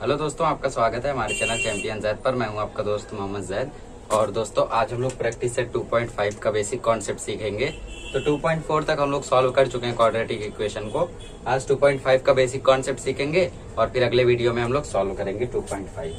Hello दोस्तों, आपका स्वागत है हमारे चैनल चैंपियन जैद पर। मैं हूं आपका दोस्त मोहम्मद जैद। और दोस्तों, आज हम लोग प्रैक्टिस सेट 2.5 का बेसिक कॉन्सेप्ट सीखेंगे। तो 2.4 तक हम लोग सॉल्व कर चुके हैं क्वाड्रेटिक इक्वेशन को। आज 2.5 का बेसिक कॉन्सेप्ट सीखेंगे और फिर अगले वीडियो में हम लोग सॉल्व करेंगे 2.5।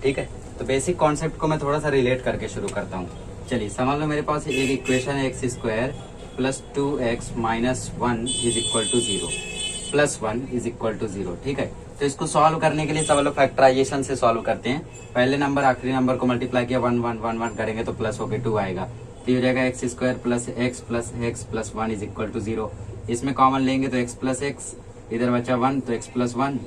ठीक है, तो बेसिक कॉन्सेप्ट को मैं थोड़ा सा रिलेट करके शुरू करता हूँ। चलिए, समझ लो मेरे पास एक इक्वेशन है x square plus 2x minus 1 is equal to 0 plus 1 is equal to 0। ठीक है, तो इसको सॉल्व करने के लिए सब लोग फैक्टराइजेशन से सॉल्व करते हैं। पहले नंबर आखिरी नंबर को मल्टीप्लाई किया 1 1 1 1 करेंगे तो प्लस होके 2 आएगा। तो ये हो जाएगा x square plus x plus 1 is equal to 0। इसमें कॉमन लेंगे तो एक्स प्लस एक्स, इधर बचा 1 तो x plus 1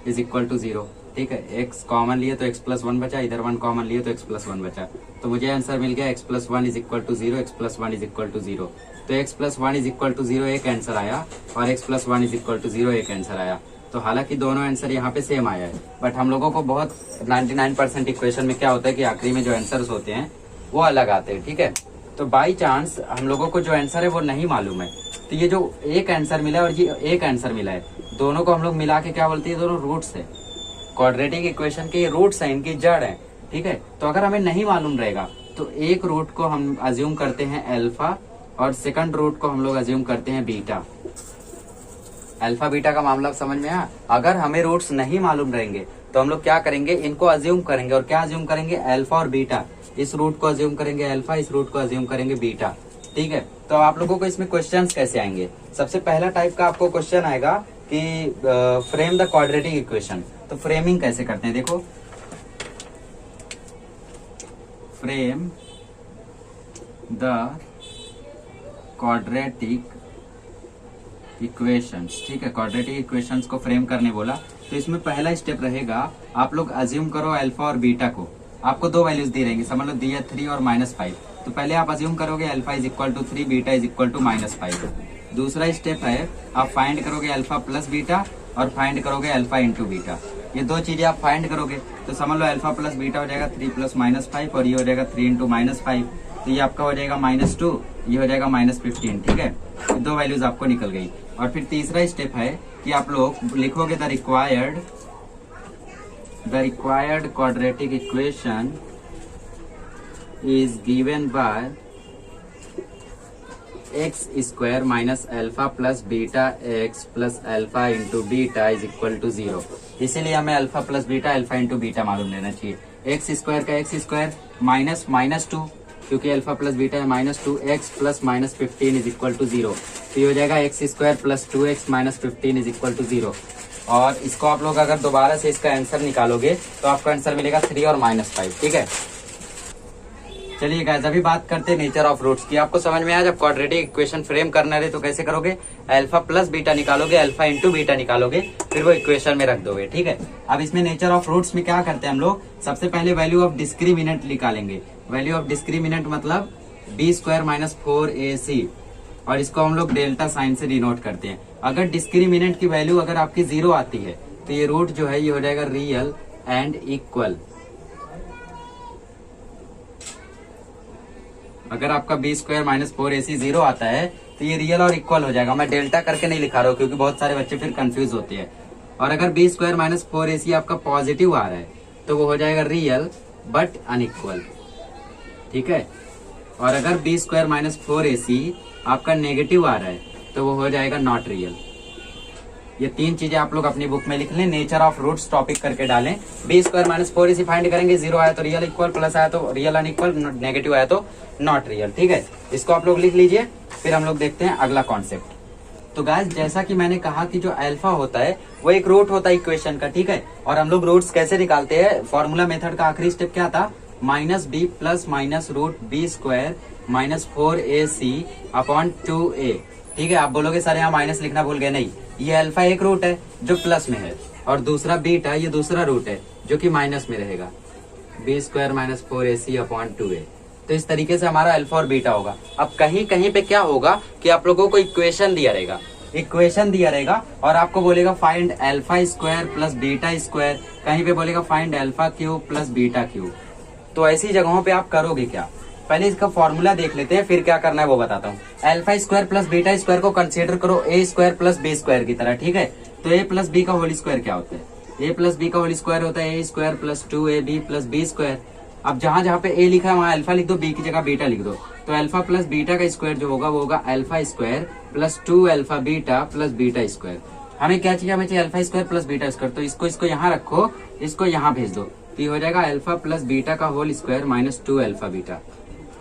is equal to 0। ठीक है, एक्स कॉमन लिए तो एक्स प्लस 1 बचा, इधर 1 कॉमन लिए तो एक्स प्लस 1 बचा। तो मुझे आंसर मिल गया x plus 1 is equal to 0, x plus 1 is equal to 0। तो x plus 1 is equal to 0 एक आंसर आया और x plus 1 is equal to 0 एक आंसर आया। तो हालांकि दोनों आंसर यहाँ पे सेम आया है, बट हम लोगों को बहुत 99% इक्वेशन में क्या होता है कि आखिरी में जो आंसर्स होते हैं वो अलग आते हैं। ठीक है, तो बाई चांस हम लोगों को जो आंसर है वो नहीं मालूम है, तो ये जो एक आंसर मिला है और ये एक आंसर मिला है, दोनों को हम लोग मिला के क्या बोलते हैं, दोनों रूट्स है। क्वाड्रेटिक इक्वेशन के रूट्स हैं, इनकी जड़ है। ठीक है, तो अगर हमें नहीं मालूम रहेगा तो एक रूट को हम अज्यूम करते हैं अल्फा और सेकंड रूट को हम लोग अज्यूम करते हैं बीटा। अल्फा बीटा का मामला समझ में आया। अगर हमें रूट्स नहीं मालूम रहेंगे तो हम लोग क्या करेंगे, इनको अज्यूम करेंगे। और क्या अज्यूम करेंगे, अल्फा और बीटा। इस रूट को अज्यूम करेंगे अल्फा, इस रूट को अज्यूम करेंगे बीटा। ठीक है, तो आप लोगों को इसमें क्वेश्चंस कैसे आएंगे। सबसे पहला टाइप का आपको क्वेश्चन आएगा कि फ्रेम द क्वाड्रेटिक इक्वेशन। तो फ्रेमिंग कैसे करते हैं, देखो, फ्रेम द क्वाड्रेटिक इक्वेशंस। ठीक है, क्वाड्रेटिक इक्वेशंस को फ्रेम करने बोला तो इसमें पहला स्टेप रहेगा, आप लोग अज्यूम करो अल्फा और बीटा को। आपको दो वैल्यूज दी रहेंगी, समझ लो दी है 3 और -5। तो पहले आप अज्यूम करोगे alpha is equal to 3, beta is equal to -5। दूसरा स्टेप है, आप फाइंड करोगे अल्फा प्लस बीटा और फाइंड करोगे अल्फा इंटू बीटा। ये दो चीजें आप फाइंड करोगे तो समझ लो अल्फा प्लस बीटा हो जाएगा 3 प्लस -5 और ये हो जाएगा 3 इंटू -5। तो ये आपका हो जाएगा -2, ये हो जाएगा -15। ठीक है, तो दो वैल्यूज आपको निकल गई। और फिर तीसरा स्टेप है कि आप लोग लिखोगे the required quadratic equation is given by x square minus alpha plus beta x plus alpha into beta is equal to 0। इसीलिए हमें alpha plus beta alpha into beta मालूम लेना चाहिए। एक्स स्क्वायर का एक्स स्क्वायर माइनस -2, क्योंकि alpha plus beta है -2, x plus -15 is equal to 0। तो ये हो जाएगा x square plus 2x minus 15 is equal to 0। और इसको आप लोग अगर दोबारा से इसका आंसर निकालोगे तो आपका आंसर मिलेगा 3 और -5। ठीक है, चलिए गाइस, अभी बात करते हैं नेचर ऑफ रूट्स की। आपको समझ में आया, जब क्वाड्रेटिक इक्वेशन फ्रेम करना रहे तो कैसे करोगे, अल्फा प्लस बीटा निकालोगे, अल्फा इंटू बीटा निकालोगे, फिर वो इक्वेशन में रख दोगे। ठीक है, अब इसमें नेचर ऑफ रूट्स में क्या करते हैं हम लोग, सबसे पहले वैल्यू ऑफ डिस्क्रिमिनेंट निकालेंगे। वैल्यू ऑफ डिस्क्रिमिनेंट मतलब b² माइनस 4ac, और इसको हम लोग डेल्टा साइन से डिनोट करते हैं। अगर डिस्क्रिमिनेंट की वैल्यू अगर आपकी 0 आती है तो ये रूट जो है ये हो जाएगा रियल एंड इक्वल। अगर आपका b² माइनस 4ac 0 आता है तो ये रियल और इक्वल हो जाएगा। मैं डेल्टा करके नहीं लिखा रहा हूँ क्योंकि बहुत सारे बच्चे फिर कंफ्यूज होते हैं। और अगर b² माइनस 4ac आपका पॉजिटिव आ रहा है तो वो हो जाएगा रियल बट अनइक्वल। ठीक है, और अगर b² माइनस 4ac आपका नेगेटिव आ रहा है तो वो हो जाएगा नॉट रियल। ये तीन चीजें आप लोग अपनी बुक में लिख लें, नेचर ऑफ रूट्स टॉपिक करके डालें। b² माइनस 4ac फाइंड करेंगे, 0 आया तो रियल इक्वल, प्लस आया तो रियल अनइक्वल, नेगेटिव आया तो नॉट रियल। ठीक है, इसको आप लोग लिख लीजिए। फिर हम लोग देखते हैं अगला कॉन्सेप्ट। तो गाइस, जैसा कि मैंने कहा कि जो अल्फा होता है वो एक रूट होता है इक्वेशन का। ठीक है, और हम लोग रूट्स कैसे निकालते हैं, फॉर्मूला मेथड का आखिरी स्टेप क्या था, -b plus minus root b² minus 4ac upon 2a। ठीक है, आप बोलोगे सर यहाँ माइनस लिखना भूल गए, नहीं, ये अल्फा एक रूट है जो प्लस में है और दूसरा बीटा ये दूसरा रूट है जो कि माइनस में रहेगा, b² minus 4ac upon 2a। तो इस तरीके से हमारा अल्फा और बीटा होगा। अब कहीं कहीं पे क्या होगा कि आप लोगों को इक्वेशन दिया रहेगा और आपको बोलेगा find alpha square plus beta square, कहीं पे बोलेगा find alpha cube plus beta cube. तो ऐसी जगहों पे आप करोगे क्या, पहले इसका फॉर्मूला देख लेते हैं, फिर क्या करना है वो बताता हूँ। Alpha square plus beta square को कंसीडर करो a² प्लस b² की तरह। ठीक है, तो a प्लस b का होल स्क्वायर क्या होता है, ए प्लस बी का होल स्क्वायर होता है A square plus 2ab plus B square. अब जहां जहां पे ए लिखा है वहां अल्फा लिख दो, बी की जगह बीटा लिख दो। तो अल्फा प्लस बीटा का स्क्वायर जो होगा वो होगा alpha square plus 2 alpha beta plus beta square. हमें क्या चाहिए, हमें चाहिए alpha square plus beta square. तो इसको यहाँ रखो, इसको यहाँ भेज दो, तो ये हो जाएगा अल्फा प्लस बीटा का whole square minus 2 alpha beta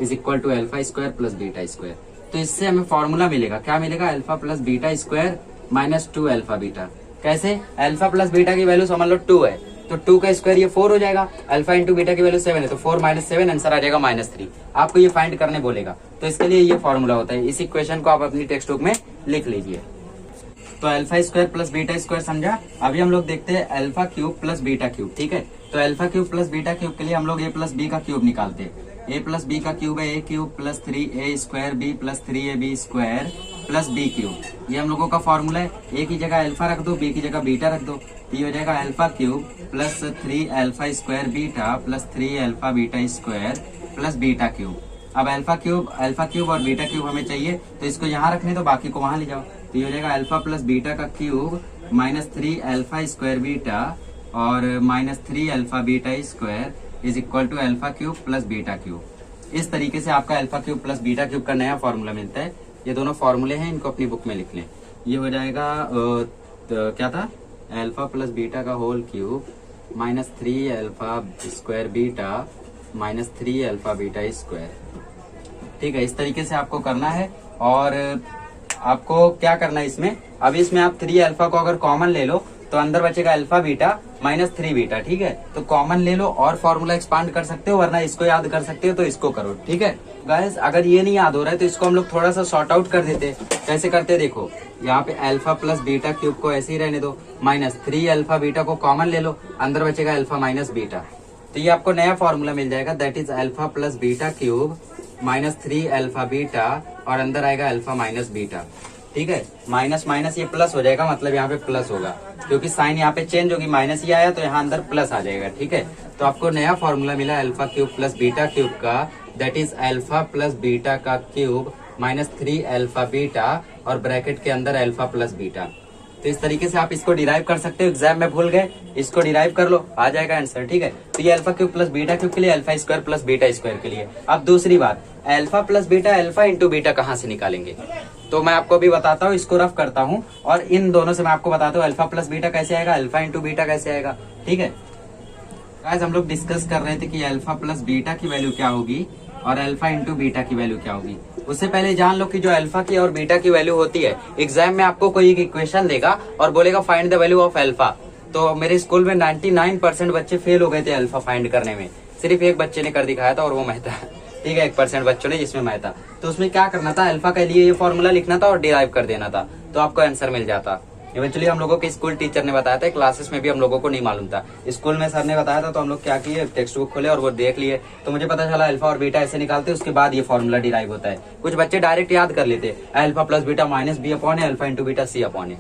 is equal to alpha square plus beta square. तो इससे हमें फॉर्मूला मिलेगा, क्या मिलेगा, alpha plus beta square minus 2 alpha beta. कैसे, अल्फा प्लस बीटा की वैल्यू समझ लो 2 है, तो 2 का स्क्वायर ये 4 हो जाएगा। अल्फा इंटू बीटा की वैल्यू 7 है, तो 4 माइनस 7 आंसर आ जाएगा -3। आपको ये फाइंड करने बोलेगा, तो इसके लिए ये फॉर्मूला होता है। इस इक्वेशन को आप अपनी टेक्स्ट बुक में लिख लीजिए। तो alpha square plus beta square समझा। अभी हम लोग देखते हैं alpha cube plus beta cube. ठीक है, तो alpha cube plus beta cube के लिए हम लोग ए प्लस बी का क्यूब निकालते हैं। ए प्लस बी का क्यूब है A cube plus 3a square B plus 3ab square plus B cube. ये हम लोगों का फॉर्मूला है। ए की जगह अल्फा रख दो, बी की जगह बीटा रख दो, ये हो जाएगा alpha cube plus 3 alpha square beta plus 3 alpha beta square plus beta cube. अब अल्फा क्यूब और बीटा क्यूब हमें चाहिए, तो इसको यहाँ रखने दो, बाकी को वहां ले जाओ। तो ये हो जाएगा अल्फा प्लस बीटा का cube minus 3 alpha square beta और minus 3 alpha beta square is equal to alpha cube plus beta cube. इस तरीके से आपका alpha cube plus beta cube का नया फॉर्मूला मिलता है। ये दोनों फॉर्मूले हैं, इनको अपनी बुक में लिख लें। ये हो जाएगा क्या था, अल्फा प्लस बीटा का whole cube minus 3 alpha square beta minus 3 alpha beta square. ठीक है, इस तरीके से आपको करना है। और आपको क्या करना है इसमें, अब इसमें आप 3 अल्फा को अगर कॉमन ले लो तो अंदर बचेगा अल्फा बीटा माइनस 3 बीटा। ठीक है, तो कॉमन ले लो और फॉर्मूला एक्सपांड कर सकते हो, वरना इसको याद कर सकते हो तो इसको करो। ठीक है गाइस, अगर ये नहीं याद हो रहा है तो इसको हम लोग थोड़ा सा सॉर्ट आउट कर देते। कैसे करते देखो, यहाँ पे अल्फा प्लस बीटा क्यूब को ऐसे ही रहने दो, माइनस 3 अल्फा बीटा को कॉमन ले लो, अंदर बचेगा अल्फा माइनस बीटा। तो ये आपको नया फॉर्मूला मिल जाएगा, that is alpha plus beta cube minus 3 alpha beta और अंदर आएगा अल्फा माइनस बीटा। ठीक है, माइनस माइनस ये प्लस हो जाएगा, मतलब यहाँ पे प्लस होगा, क्योंकि साइन यहाँ पे चेंज होगी, माइनस ये आया तो यहाँ अंदर प्लस आ जाएगा। ठीक है, तो आपको नया फॉर्मूला मिला alpha cube plus beta cube का, that is alpha plus beta का क्यूब माइनस 3 अल्फा बीटा और ब्रैकेट के अंदर अल्फा प्लस बीटा। तो इस तरीके से आप इसको डिराइव कर सकते हो। एग्जाम में भूल गए, इसको डिराइव कर लो, आ जाएगा आंसर। ठीक है, तो ये alpha cube plus beta cube के लिए, alpha square plus beta square के लिए। अब दूसरी बात, alpha plus beta alpha into beta कहाँ से निकालेंगे, तो मैं आपको अभी बताता हूँ, इसको रफ करता हूँ और इन दोनों से मैं आपको बताता हूँ अल्फा प्लस बीटा कैसे आएगा, अल्फा इंटू बीटा कैसे आएगा। ठीक है गाइस, हम लोग डिस्कस कर रहे थे कि अल्फा प्लस बीटा की वैल्यू क्या होगी और अल्फा इंटू बीटा की वैल्यू क्या होगी। उससे पहले जान लो कि जो अल्फा की और बीटा की वैल्यू होती है, एग्जाम में आपको कोई एक इक्वेशन देगा और बोलेगा find the value of alpha. तो मेरे स्कूल में 99% बच्चे फेल हो गए थे अल्फा फाइंड करने में, सिर्फ एक बच्चे ने कर दिखाया था और वो मैं था। ठीक है, 1% बच्चों ने, जिसमें मैं था। तो उसमें क्या करना था, अल्फा के लिए ये फॉर्मूला लिखना था और डिराइव कर देना था, तो आपको आंसर मिल जाता। इवेंचुअली हम लोगों के स्कूल टीचर ने बताया था, क्लासेस में भी हम लोगों को नहीं मालूम था। स्कूल में सर ने बताया था तो हम लोग क्या किए, टेक्स्ट बुक खोले और वो देख लिए, तो मुझे पता चला अल्फा और बीटा ऐसे निकालते, उसके बाद ये फॉर्मूला डिराइव होता है। कुछ बच्चे डायरेक्ट याद कर लेते, alpha plus beta minus b upon है, alpha into beta c upon है,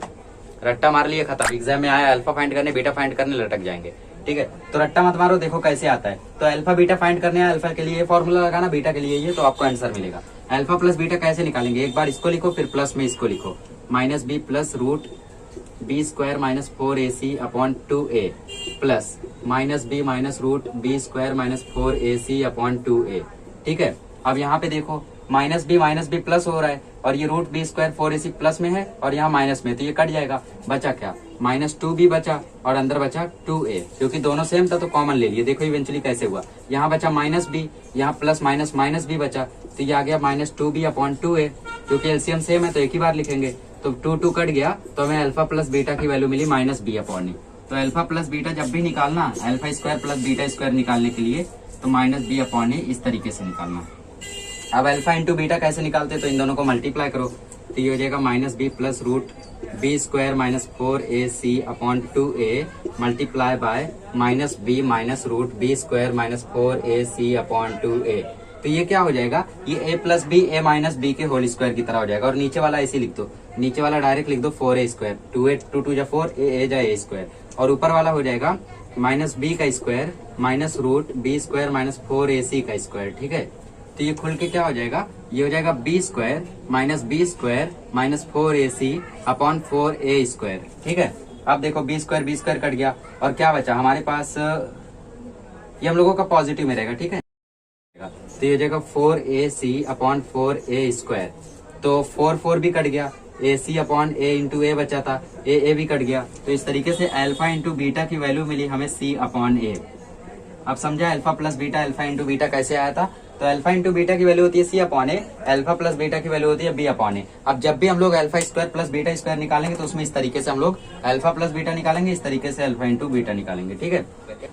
रट्टा मार लिए, खत्म। एग्जाम में आया अल्फा फाइंड करने, बीटा फाइंड करने, लटक जाएंगे। ठीक है, तो रट्टा मत मारो, देखो कैसे आता है। तो अल्फा बीटा फाइंड करने है, अल्फा के लिए ये फॉर्मूला लगाना, बीटा के लिए ये, तो आपको आंसर मिलेगा। अल्फा प्लस बीटा कैसे निकालेंगे, एक बार इसको लिखो फिर प्लस में इसको लिखो, minus b plus root b square minus 4ac upon 2a plus minus b minus root b square minus 4ac upon 2a। ठीक है, अब यहाँ पे देखो माइनस बी प्लस हो रहा है और ये root b square 4ac plus में है और यहाँ माइनस में, तो ये कट जाएगा, बचा क्या, माइनस 2b बचा और अंदर बचा 2a, क्योंकि दोनों सेम था तो कॉमन ले लिए। देखो इवेंचुअली कैसे हुआ, यहाँ बचा माइनस बी, यहाँ प्लस माइनस माइनस बी बचा, तो ये आ गया माइनस 2b अपॉन 2a, क्योंकि एलसीएम सेम है तो एक ही बार लिखेंगे, तो 2 कट गया, तो हमें अल्फा प्लस बीटा की वैल्यू मिली माइनस बी अपॉन ए। तो अल्फा प्लस बीटा जब भी निकालना, alpha square plus beta square निकालने के लिए, तो माइनस बी अपॉन ए इस तरीके से निकालना। अब अल्फा इंटू बीटा कैसे निकालते, तो इन दोनों को मल्टीप्लाई करो, तो ये हो जाएगा minus b plus root b square minus 4ac upon 2a multiply by minus b minus root b square minus 4ac upon 2a। तो ये क्या हो जाएगा, ये a plus b a minus b के होल स्क्वायर की तरह हो जाएगा। और नीचे वाला ऐसे लिख दो, नीचे वाला डायरेक्ट लिख दो 4a स्क्वायर, 2 जा 4, a जा a स्क्वायर, और ऊपर वाला हो जाएगा माइनस बी का square minus root b square minus 4ac का स्क्वायर। ठीक है, तो ये खुल के क्या हो जाएगा, ये हो जाएगा b square minus 4ac upon 4a square. ठीक है, अब देखो बी स्क्वायर कट गया और क्या बचा हमारे पास, ये हम लोगों का पॉजिटिव में रहेगा, ठीक है। तो ये जगह 4ac/4a², तो 4 भी कट गया, ac/a बचा था, a भी कट गया। तो इस तरीके से अल्फा इंटू बीटा की वैल्यू मिली हमें c/a। अब समझा alpha plus beta, alpha into beta कैसे आया था। तो अल्फा इंटू बीटा की वैल्यू होती है c/a, अल्फा प्लस बीटा की वैल्यू होती है b/a। अब जब भी हम लोग alpha square plus beta square निकालेंगे तो उसमें इस तरीके से हम लोग अल्फा प्लस बीटा निकालेंगे, इस तरीके से अल्फा इंटू बीटा निकालेंगे, ठीक है।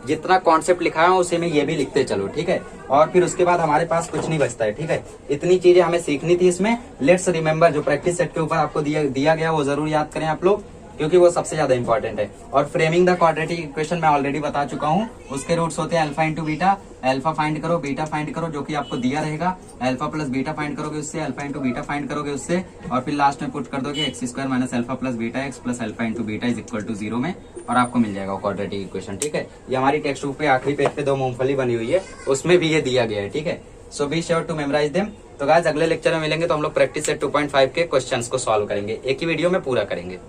जितना कॉन्सेप्ट लिखा है उसे में ये भी लिखते चलो, ठीक है। और फिर उसके बाद हमारे पास कुछ नहीं बचता है, ठीक है। इतनी चीजें हमें सीखनी थी इसमें। लेट्स रिमेम्बर, जो प्रैक्टिस सेट के ऊपर आपको दिया गया वो जरूर याद करें आप लोग, क्योंकि वो सबसे ज्यादा इंपॉर्टेंट है। और फ्रेमिंग द क्वाड्रेटिक इक्वेशन मैं ऑलरेडी बता चुका हूँ। उसके रूट्स होते हैं alpha into beta, alpha find करो, बीटा फाइंड करो, जो कि आपको दिया रहेगा। अल्फा प्लस बीटा फाइंड करोगे उससे, अल्फा इंटू बीटा फाइंड करोगे उससे, और फिर लास्ट में पुट कर दोगे x² minus alpha plus beta x plus alpha into beta is equal to 0 में, और आपको मिल जाएगा क्वाड्रेटिक इक्वेशन, ठीक है। ये हमारी टेक्स्ट बुक पे आखिरी पेज पे 2 मूंगफली बनी हुई है, उसमें भी ये दिया गया है, ठीक है। So be sure to memorise them. तो गाइस अगले लेक्चर में मिलेंगे तो हम लोग प्रैक्टिस सेट 2.5 के क्वेश्चंस को सॉल्व करेंगे, एक ही वीडियो में पूरा करेंगे।